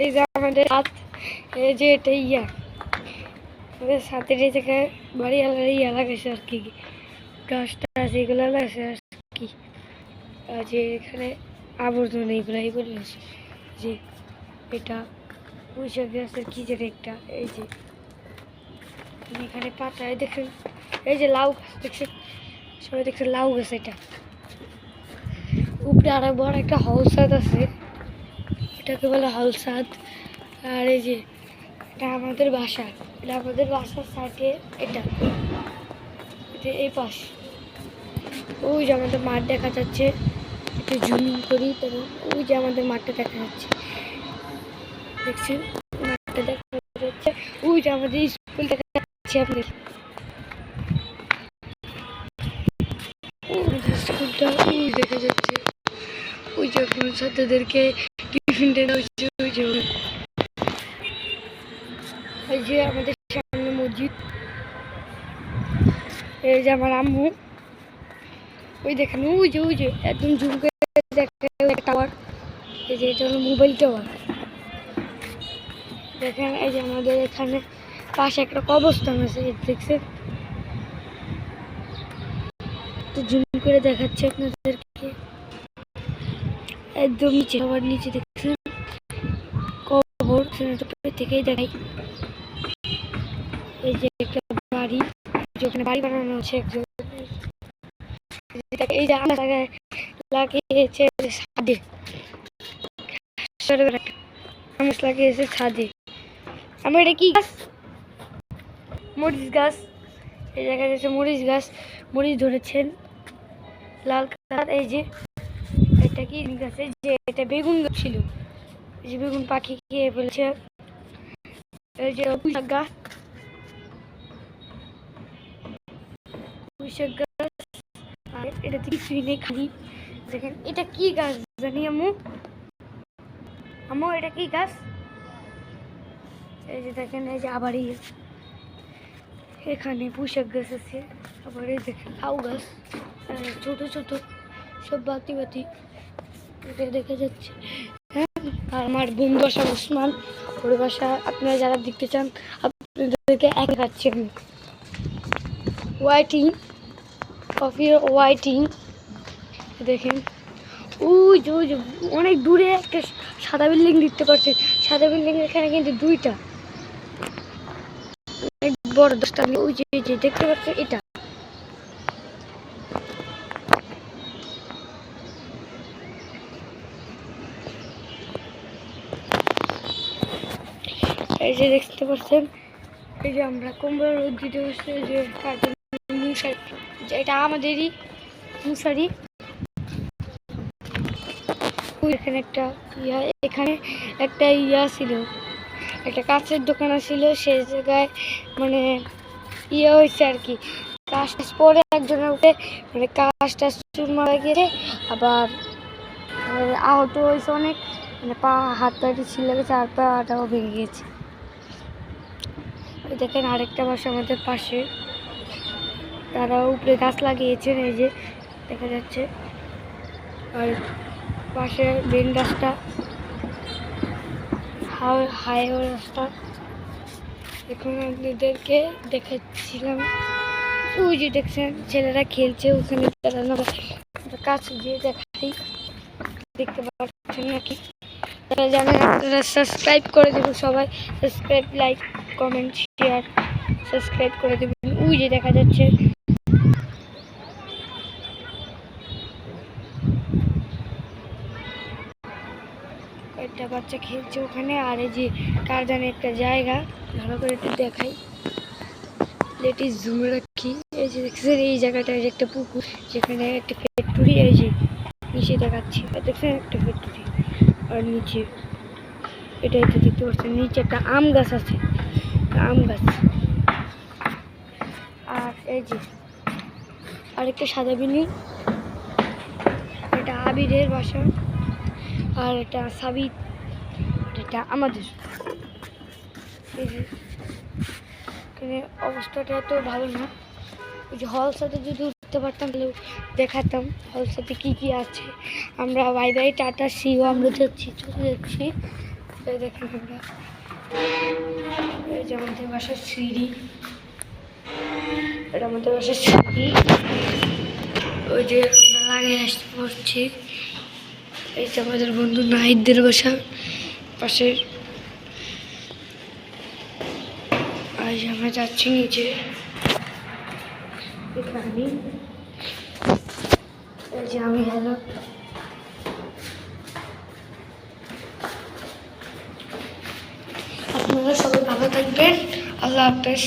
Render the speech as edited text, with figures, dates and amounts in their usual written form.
এই যে আমাদের হাত, এই যে এটা আমাদের সাথের এই জায়গায় বাড়ি লাগাইছে আর কি, গাছটা আছে এগুলো লাগাইছে আর কি। যে এখানে আবর্জনা এগুলাই করে আছে, যে এটা পুঁইশাক গাছের কি যেন একটা, এই যে এখানে পাতায় দেখেন, এই যে লাউ গাছ দেখছেন, সবাই দেখছেন লাউ গাছ, এটা উপরে আরো বড় একটা হলসাদ আছে, এটাকে বলে হলসাদ। আর এই যে এটা আমাদের বাসা, এটা আমাদের বাসার সাইডে, এটা এই পাশ, ওই যে আমাদের মাঠ দেখা যাচ্ছে, একটু জুম করি তবে ওই যে আমাদের মাঠটা দেখা যাচ্ছে, দেখছেন মাঠটা দেখা যাচ্ছে, ওই যে আমাদের স্কুল দেখা যাচ্ছে, আপনাদের স্কুলটা ওই দেখা যাচ্ছে, ওই যে ছাত্রদেরকে টিফিন দেওয়া হচ্ছে, ওই যে এই যে আমাদের সামনে মসজিদ, এই যে আমার আম্মু, ওই দেখেন ওই যে একদম জুম করে দেখেন টাওয়ার, এই যে এটা হলো মোবাইল টাওয়ার দেখেন। এই যে আমাদের এখানে পাশে একটা কবরস্থান আছে, দেখছেন, তো জুম করে দেখাচ্ছে আপনাদেরকে, একদম নিচে, সবার নিচে দেখছেন কবর, থেকেই দেখাই। এই যে একটা বাড়ি, যেখানে বাড়ি বানানো হচ্ছে একজন, এই যে আমরা লাগিয়েছে ছাদে, আমেজ লাগিয়েছে ছাদে। আমার এটা কি গাছ? মরিচ গাছ, এই জায়গায় যাচ্ছে মরিচ গাছ, মরিচ ধরেছেন লাল কালার। এই যে এটা কি গাছ? এই যে এটা বেগুন গাছ ছিল, এই যে বেগুন পাখি খেয়ে ফেলছে। এই যে পুঁইশাক গাছ, পুঁইশাক গাছ, আর এটাতে কিছুই নেই, খালি দেখেন এটা কি গাছ জানি আম্মু, আম্মু এটা কি গাছ? এই যে দেখেন, এই যে আবার এখানে পুঁইশাক গাছ আছে, আবার এই দেখেন লাউ গাছ, ছোট ছোট সব বাতি বাতি এটা দেখা যাচ্ছে। হ্যাঁ, আর আমার বন্ধু বাসা ওসমান, ওর বাসা আপনারা যারা দেখতে চান আপনাদেরকে এক দেখাচ্ছি আমি, ওয়াইটিং কফি ওয়াইটিং, দেখেন ওই যে অনেক দূরে একটা সাদা বিল্ডিং দেখতে পাচ্ছেন, সাদা বিল্ডিং এখানে কিন্তু দুইটা, অনেক বড় 10টা, ওই যে দেখতে পাচ্ছেন এটা, এই যে দেখতে পাচ্ছেন, এই যে আমরা কম্বল রোদ দিতে বসে, যে মশারি, এটা আমাদেরই মশারি। এখানে একটা এখানে একটা ছিল, একটা কাঁচের দোকান ছিল, সেই জায়গায় মানে হয়েছে আর কি, কাজটা পরে একজনের উপরে মানে কাজটা চুর মারা গিয়েছে, আবার আহত হয়েছে অনেক, মানে পা হাত পাটি ছিল গেছে, আর পাটাও ভেঙে গিয়েছে। দেখেন আরেকটা বাসা আমাদের পাশে, তারা উপরে গাছ লাগিয়েছেন, এই যে দেখা যাচ্ছে, আর পাশে বেন গাছটা, হাইওয়ে রাস্তা, এখন আপনাদেরকে দেখাচ্ছিলাম, ওই যে দেখছেন ছেলেরা খেলছে ওখানে, তারা কাছে গিয়ে দেখাই, দেখতে পাচ্ছেন নাকি তারা জানেন, আপনারা সাবস্ক্রাইব করে দেবেন সবাই, subscribe, like, comment, share, subscribe করে দেবেন। ওই যে দেখা যাচ্ছে একটা বাচ্চা খেলছে ওখানে, আর এই যে কার জানে একটা জায়গা, ভালো করে একটু দেখাই, লেটিস জুমে রাখি, এই যে দেখছেন এই জায়গাটায় একটা পুকুর, যেখানে একটা ফ্যাক্টরি, এই যে নিচে দেখাচ্ছি দেখছেন একটা ফ্যাক্টরি, আর নিচে এটাই তো দেখতে পাচ্ছেন, নিচে একটা আম গাছ আছে, আম গাছ, আর এই যে আরেকটা সাদা বিল্ডিং, এটা আবিরের বাসা, আর এটা সাবিত, এটা আমাদের। এই যে এখানে অবস্থাটা এত ভালো না, ওই যে হল সাথে যদি উঠতে পারতাম তাহলে দেখাতাম হল সাথে কী কী আছে। আমরা বাই বাই টাটা, সিও, আমরা যাচ্ছি, চলে যাচ্ছি। এই দেখেন আমরা, এই যে আমাদের বাসার সিঁড়ি, এটা আমাদের বাসার সিঁড়ি। ওই যে আমরা লাগিয়ে আসতে পড়ছি। এই যে আমাদের বন্ধু নাহিদদের বাসা পাশে। আজ আমরা যাচ্ছি নিচে। এই যে আমি হ্যালো, আপনারা সবাই ভালো থাকবেন। আল্লাহ হাফেজ।